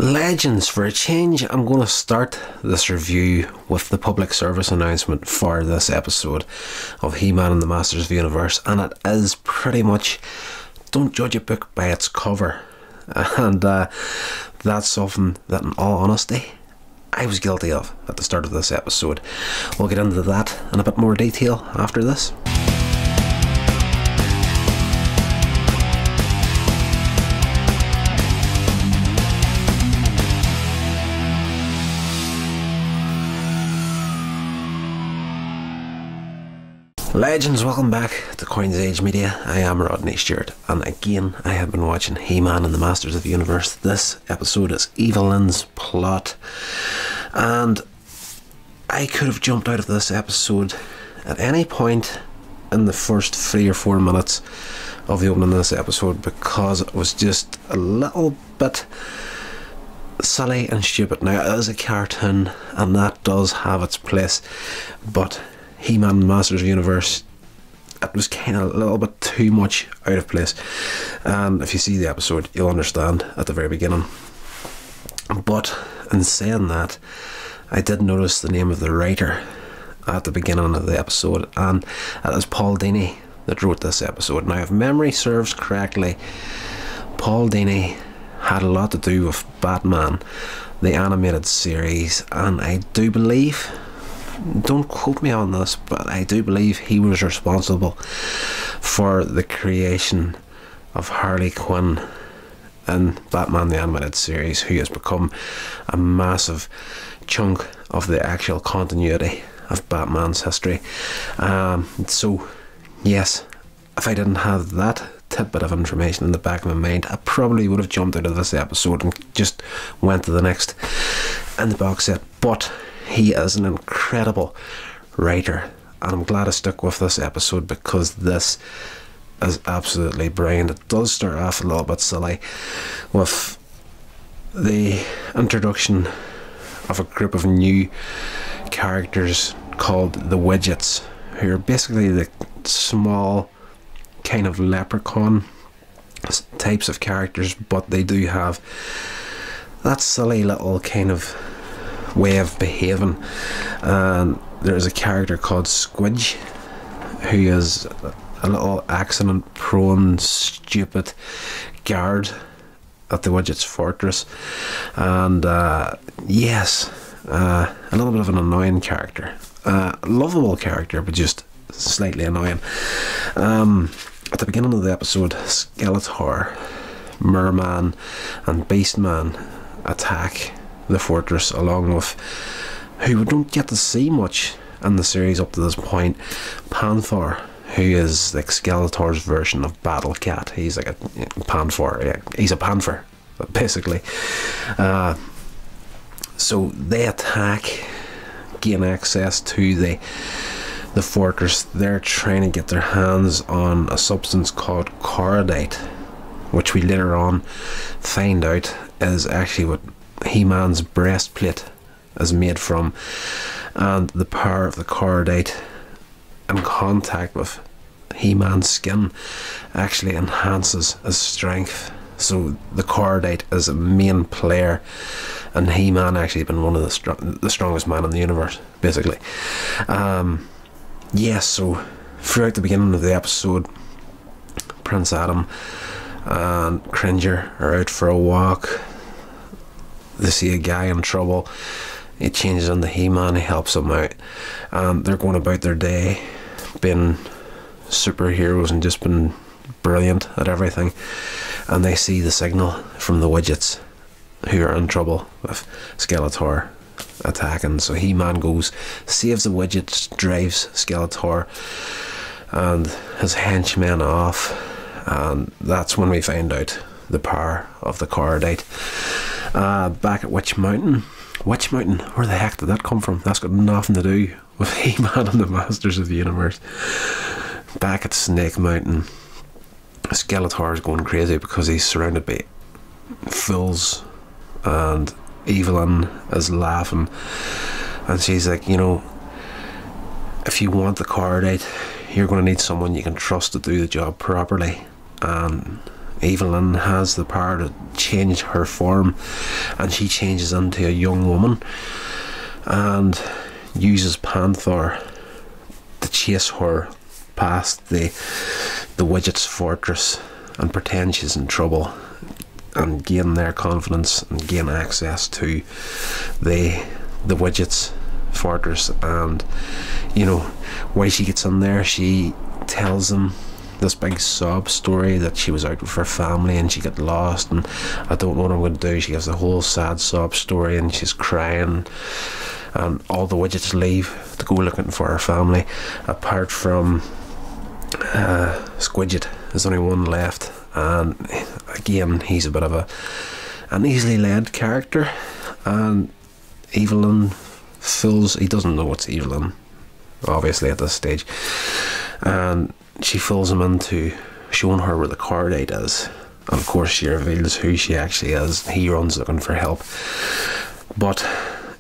Legends, for a change, I'm going to start this review with the public service announcement for this episode of He-Man and the Masters of the Universe, and it is pretty much, don't judge a book by its cover. And that's something that, in all honesty, I was guilty of at the start of this episode. We'll get into that in a bit more detail after this. Legends, welcome back to Coins Age Media. I am Rodney Stewart, and again I have been watching He-Man and the Masters of the Universe. This episode is LYN'S plot, and I could have jumped out of this episode at any point in the first 3 or 4 minutes of the opening of this episode, because it was just a little bit silly and stupid. Now, it is a cartoon and that does have its place, but He-Man and Masters of the Universe, it was kind of a little bit too much out of place. And if you see the episode, you'll understand at the very beginning. But in saying that, I did notice the name of the writer at the beginning of the episode, and it is Paul Dini that wrote this episode. Now, if memory serves correctly, Paul Dini had a lot to do with Batman, the animated series, and I do believe, don't quote me on this, but I do believe he was responsible for the creation of Harley Quinn in Batman the Animated Series, who has become a massive chunk of the actual continuity of Batman's history. So yes, if I didn't have that tidbit of information in the back of my mind, I probably would have jumped out of this episode and just went to the next in the box set. But he is an incredible writer, and I'm glad I stuck with this episode because this is absolutely brilliant. It does start off a little bit silly with the introduction of a group of new characters called the Widgets, who are basically the small kind of leprechaun types of characters, but they do have that silly little kind of way of behaving. And there's a character called Squidge, who is a little accident prone stupid guard at the Widgets fortress, and yes, a little bit of an annoying character, lovable character, but just slightly annoying. At the beginning of the episode, Skeletor, Merman and Beastman attack the fortress, along with, who we don't get to see much in the series up to this point, Panther, who is like Skeletor's version of Battle Cat. He's like a Panther, yeah, he's a panther basically. So they attack, gain access to the fortress. They're trying to get their hands on a substance called Cordite, which we later on find out is actually what He-Man's breastplate is made from, and the power of the Cordite in contact with He-Man's skin actually enhances his strength. So the Cordite is a main player, and He-Man actually been one of the strongest man in the universe, basically. Yes, so throughout the beginning of the episode, Prince Adam and Cringer are out for a walk. They see a guy in trouble. He changes into He-Man, he helps him out, and they're going about their day being superheroes and just been brilliant at everything. And they see the signal from the Widgets, who are in trouble with Skeletor attacking. So He-Man goes, saves the Widgets, drives Skeletor and his henchmen off, and that's when we find out the power of the Cordite. Back at Witch Mountain, where the heck did that come from? That's got nothing to do with He-Man and the Masters of the Universe. Back at Snake Mountain, Skeletor is going crazy because he's surrounded by fools, and Evelyn is laughing, and she's like, you know, if you want the Cordite, you're going to need someone you can trust to do the job properly. And Evelyn has the power to change her form, and she changes into a young woman and uses Panther to chase her past the Widget's fortress and pretend she's in trouble and gain their confidence and gain access to the Widget's fortress. And you know, while she gets in there, she tells them this big sob story that she was out with her family and she got lost and I don't know what I'm going to do. She gives the whole sad sob story and she's crying, and all the Widgets leave to go looking for her family, apart from Squidget. There's only one left, and again he's a bit of an easily led character, and Evelyn he doesn't know it's Evelyn obviously at this stage, and she fools him into showing her where the cordite is, and of course she reveals who she actually is. He runs looking for help, but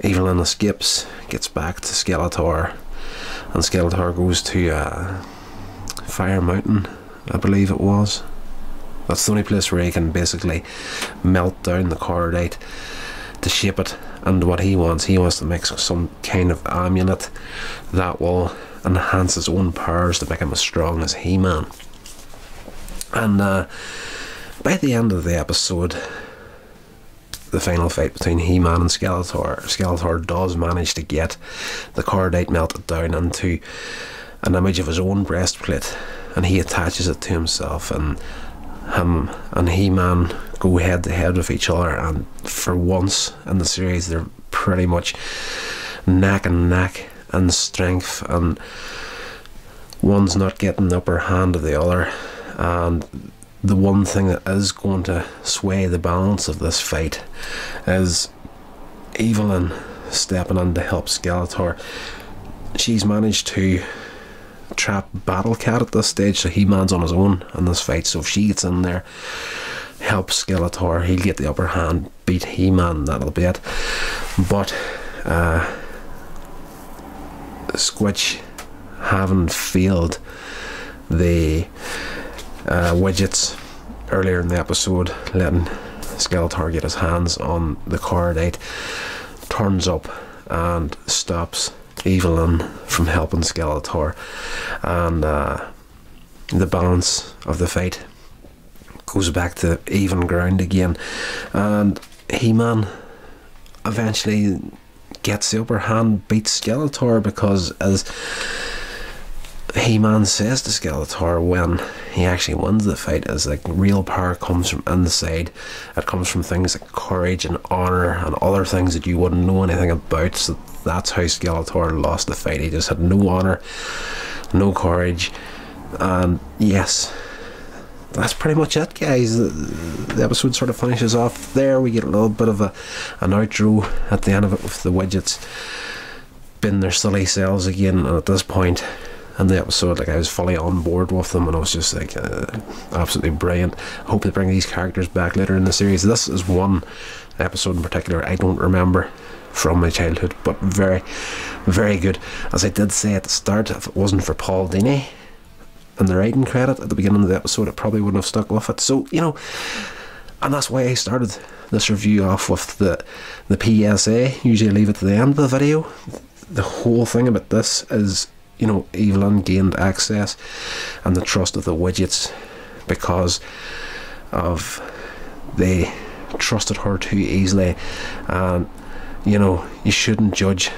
Evelyn escapes, gets back to Skeletor, and Skeletor goes to Fire Mountain, I believe it was. That's the only place where he can basically melt down the cordite to shape it into what he wants. He wants to make some kind of amulet that will enhance his own powers to make him as strong as He-Man. And by the end of the episode, the final fight between He-Man and Skeletor does manage to get the cordite melted down into an image of his own breastplate, and he attaches it to himself, and him and He-Man go head to head with each other, and for once in the series they're pretty much neck and neck in strength, and one's not getting the upper hand of the other. And the one thing that is going to sway the balance of this fight is Evelyn stepping in to help Skeletor. She's managed to trap Battle Cat at this stage, so He-Man's on his own in this fight. So if she gets in there, helps Skeletor, he'll get the upper hand, beat He-Man, that'll be it. But Squitch, having failed the Widgets earlier in the episode, letting Skeletor get his hands on the cordite, turns up and stops Evelyn from helping Skeletor, and the balance of the fight goes back to even ground again, and He-Man eventually gets the upper hand, beats Skeletor, because as He-Man says to Skeletor when he actually wins the fight, is like real power comes from inside. It comes from things like courage and honour and other things that you wouldn't know anything about. So that's how Skeletor lost the fight. He just had no honour, no courage, and yes, that's pretty much it, guys. The episode sort of finishes off there. We get a little bit of an outro at the end of it with the Widgets being their silly selves again, and at this point in the episode, like, I was fully on board with them, and I was just like absolutely brilliant. I hope they bring these characters back later in the series. This is one episode in particular I don't remember from my childhood, but very, very good. As I did say at the start, if it wasn't for Paul Dini and the writing credit at the beginning of the episode, it probably wouldn't have stuck with it. So, you know, and that's why I started this review off with the PSA. Usually I leave it to the end of the video. The whole thing about this is, you know, Evelyn gained access and the trust of the Widgets because of they trusted her too easily. And you know, you shouldn't judge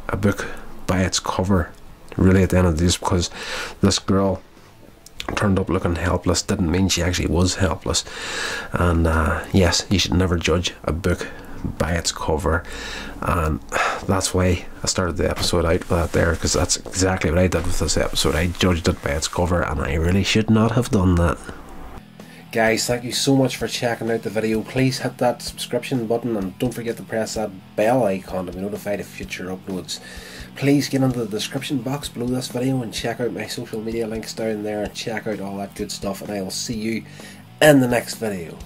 a book by its cover, really, at the end of this, because this girl turned up looking helpless didn't mean she actually was helpless. And yes, you should never judge a book by its cover, and that's why I started the episode out with that there, because that's exactly what I did with this episode. I judged it by its cover, and I really should not have done that. Guys, thank you so much for checking out the video. Please hit that subscription button, and don't forget to press that bell icon to be notified of future uploads. Please get into the description box below this video and check out my social media links down there, and check out all that good stuff, and I will see you in the next video.